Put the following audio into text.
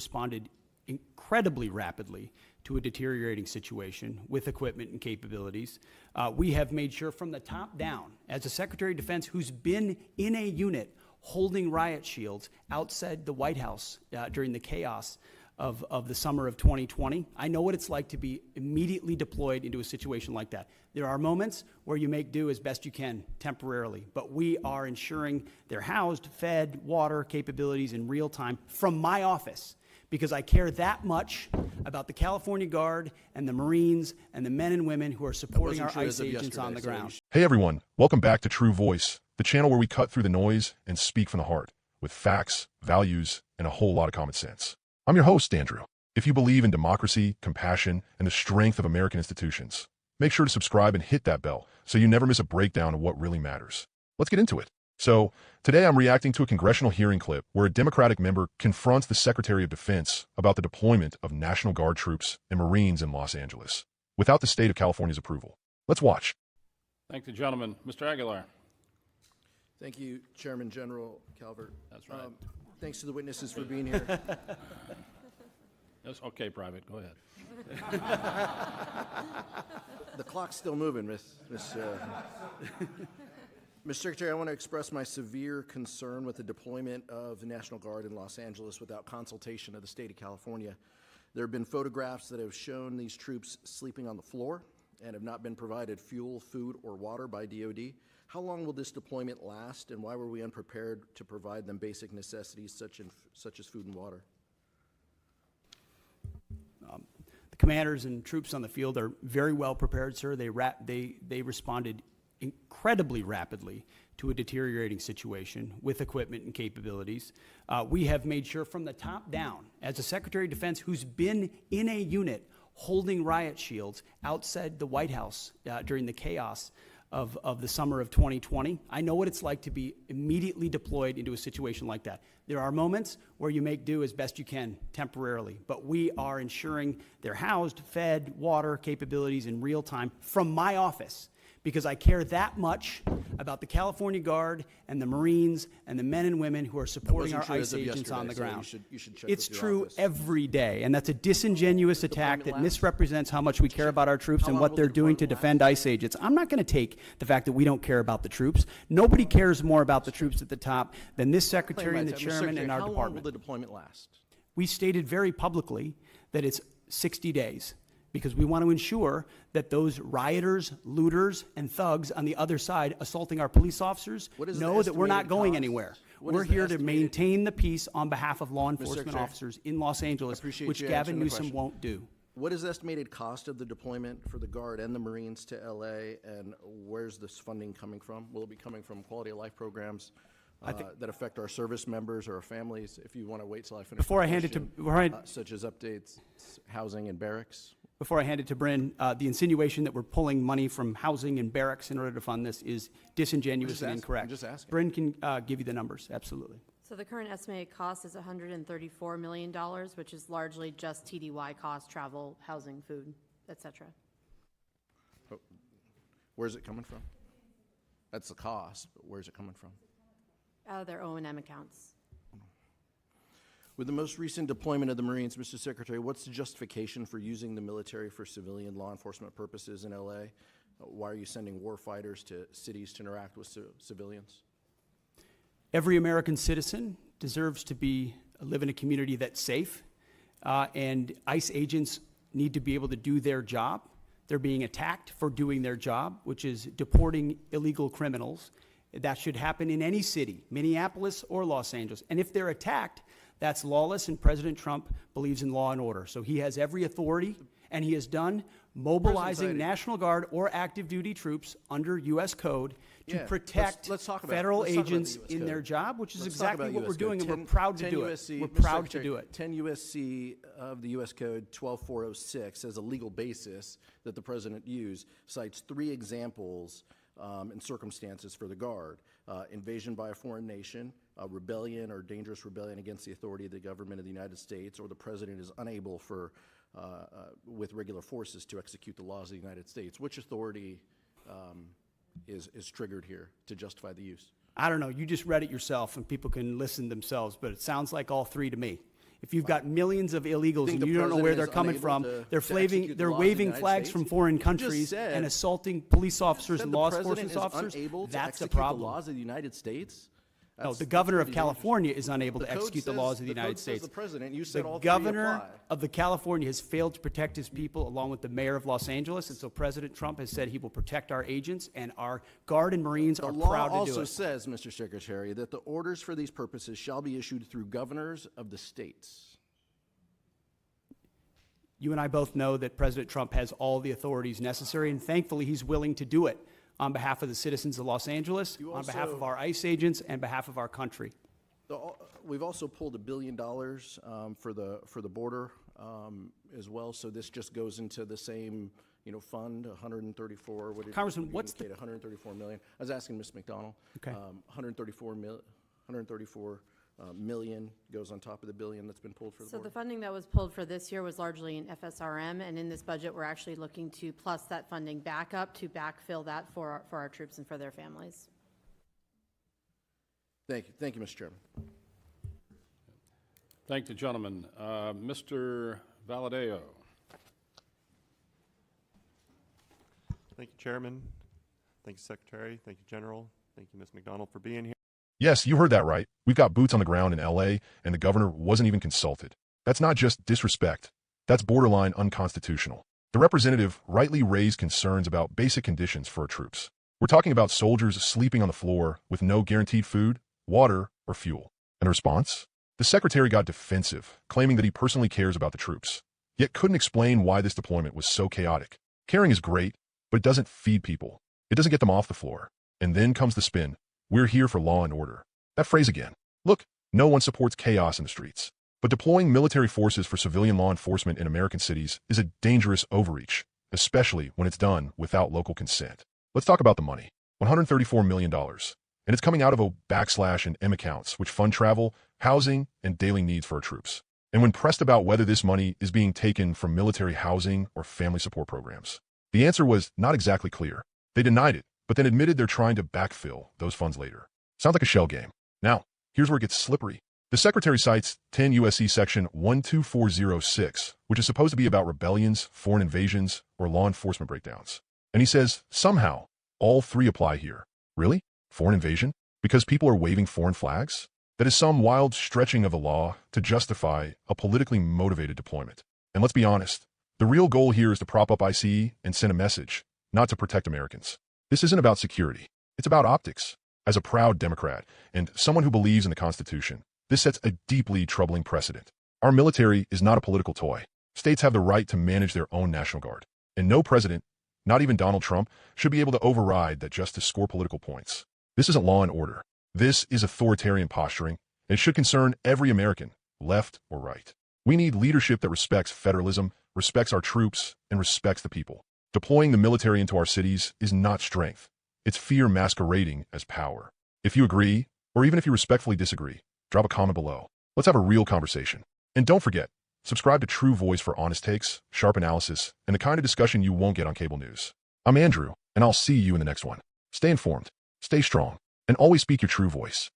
responded incredibly rapidly to a deteriorating situation with equipment and capabilities. We have made sure from the top down, as a Secretary of Defense who's been in a unit holding riot shields outside the White House during the chaos of the summer of 2020. I know what it's like to be immediately deployed into a situation like that. There are moments where you make do as best you can temporarily, but we are ensuring they're housed, fed, water capabilities in real time from my office, because I care that much about the California Guard and the Marines and the men and women who are supporting our ICE agents on the ground. Hey everyone, welcome back to True Voice, the channel where we cut through the noise and speak from the heart with facts, values, and a whole lot of common sense. I'm your host, Andrew. If you believe in democracy, compassion, and the strength of American institutions, make sure to subscribe and hit that bell so you never miss a breakdown of what really matters. Let's get into it. So, today I'm reacting to a congressional hearing clip where a Democratic member confronts the Secretary of Defense about the deployment of National Guard troops and Marines in Los Angeles, without the state of California's approval. Let's watch. Thank the gentleman. Mr. Aguilar. Thank you, Chairman General Calvert. That's right. Thanks to the witnesses for being here. Yes, okay, Private, go ahead. The clock's still moving, Mr. Secretary, I want to express my severe concern with the deployment of the National Guard in Los Angeles without consultation of the state of California. There have been photographs that have shown these troops sleeping on the floor and have not been provided fuel, food, or water by DoD. How long will this deployment last, and why were we unprepared to provide them basic necessities such as food and water? The commanders and troops on the field are very well prepared, sir. They responded incredibly rapidly to a deteriorating situation with equipment and capabilities. We have made sure from the top down, as a Secretary of Defense who's been in a unit holding riot shields outside the White House during the chaos of the summer of 2020. I know what it's like to be immediately deployed into a situation like that. There are moments where you make do as best you can temporarily, but we are ensuring they're housed, fed, water capabilities in real time from my office, because I care that much about the California Guard and the Marines and the men and women who are supporting our ICE agents on the ground. You should check It's with your true office. every day, and that's a disingenuous attack that misrepresents how much we care about our troops and long what will they're the doing to deployment defend ICE agents. I'm not going to take the fact that we don't care about the troops. Nobody cares more about the troops at the top than this Secretary and the Chairman and our How long will department. the deployment last? We stated very publicly that it's 60 days. Because we want to ensure that those rioters, looters, and thugs on the other side assaulting our police officers know that we're not going anywhere. We're here to maintain the peace on behalf of law enforcement officers in Los Angeles, which Gavin Newsom won't do. What is the estimated cost of the deployment for the Guard and the Marines to LA, and where's this funding coming from? Will it be coming from quality of life programs that affect our service members or our families? If you want to wait till I finish Before my I hand it to question, such as updates, housing and barracks? Before I hand it to Bryn, the insinuation that we're pulling money from housing and barracks in order to fund this is disingenuous and incorrect. I'm just asking. Bryn can give you the numbers, absolutely. So the current estimated cost is $134 million, which is largely just TDY costs, travel, housing, food, et cetera. Where's it coming from? That's the cost, but where's it coming from? Out of their O&M accounts. With the most recent deployment of the Marines, Mr. Secretary, what's the justification for using the military for civilian law enforcement purposes in LA? Why are you sending war fighters to cities to interact with civilians? Every American citizen deserves to live in a community that's safe, and ICE agents need to be able to do their job. They're being attacked for doing their job, which is deporting illegal criminals. That should happen in any city, Minneapolis or Los Angeles. And if they're attacked, that's lawless, and President Trump believes in law and order. So he has every authority, and he has done mobilizing National Guard or active duty troops under U.S. code to protect federal agents in their job, which is exactly what we're doing, and we're proud to do it. We're proud to do it. 10 U.S.C. of the U.S. Code 12406 as a legal basis that the President used cites 3 examples and circumstances for the Guard: invasion by a foreign nation, rebellion or dangerous rebellion against the authority of the government of the United States, or the President is unable with regular forces to execute the laws of the United States. Which authority is triggered here to justify the use? I don't know. You just read it yourself, and people can listen themselves, but it sounds like all 3 to me. If you've got millions of illegals think and the you don't know where president they're is coming unable from, to they're execute the they're laws of the waving United flags States? from foreign You just countries said- and assaulting police officers Said and the law president enforcement is officers. unable to That's the execute problem. the laws of the United States? No, That's- the that's governor of pretty dangerous. California is unable The to code execute the says- laws of the code United says States. the president. You said The all three governor apply. of the California has failed to protect his people, along with the mayor of Los Angeles, and so President Trump has said he will protect our agents, and our Guard and Marines The are law proud to do also it. says, Mr. Secretary, that the orders for these purposes shall be issued through governors of the states. You and I both know that President Trump has all the authorities necessary, and thankfully he's willing to do it on behalf of the citizens of Los Angeles, on behalf of our ICE agents, and behalf of our country. We've also pulled $1 billion for the border as well, so this just goes into the same, fund, 134. What did Congressman, you what's the- indicate, 134 million? I was asking Ms. McDonald. Okay. 134 million goes on top of the billion that's been pulled for the So border. the funding that was pulled for this year was largely in FSRM, and in this budget, we're actually looking to plus that funding back up to backfill that for our troops and for their families. Thank you, Mr. Chairman. Thank the gentleman. Mr. Valadeo. Thank you, Chairman. Thank you, Secretary. Thank you, General. Thank you, Ms. McDonald, for being here. Yes, you heard that right. We've got boots on the ground in LA, and the governor wasn't even consulted. That's not just disrespect. That's borderline unconstitutional. The representative rightly raised concerns about basic conditions for our troops. We're talking about soldiers sleeping on the floor with no guaranteed food, water, or fuel. And a response? The secretary got defensive, claiming that he personally cares about the troops, yet couldn't explain why this deployment was so chaotic. Caring is great, but it doesn't feed people. It doesn't get them off the floor. And then comes the spin. We're here for law and order. That phrase again. Look, no one supports chaos in the streets. But deploying military forces for civilian law enforcement in American cities is a dangerous overreach, especially when it's done without local consent. Let's talk about the money. $134 million. And it's coming out of a backslash in M accounts, which fund travel, housing, and daily needs for our troops. And when pressed about whether this money is being taken from military housing or family support programs, the answer was not exactly clear. They denied it, but then admitted they're trying to backfill those funds later. Sounds like a shell game. Now, here's where it gets slippery. The Secretary cites 10 U.S.C. Section 12406, which is supposed to be about rebellions, foreign invasions, or law enforcement breakdowns. And he says, somehow, all three apply here. Really? Foreign invasion? Because people are waving foreign flags? That is some wild stretching of the law to justify a politically motivated deployment. And let's be honest, the real goal here is to prop up ICE and send a message, not to protect Americans. This isn't about security. It's about optics. As a proud Democrat and someone who believes in the Constitution, this sets a deeply troubling precedent. Our military is not a political toy. States have the right to manage their own National Guard. And no president, not even Donald Trump, should be able to override that just to score political points. This isn't law and order. This is authoritarian posturing, and it should concern every American, left or right. We need leadership that respects federalism, respects our troops, and respects the people. Deploying the military into our cities is not strength. It's fear masquerading as power. If you agree, or even if you respectfully disagree, drop a comment below. Let's have a real conversation. And don't forget, subscribe to True Voice for honest takes, sharp analysis, and the kind of discussion you won't get on cable news. I'm Andrew, and I'll see you in the next one. Stay informed, stay strong, and always speak your true voice.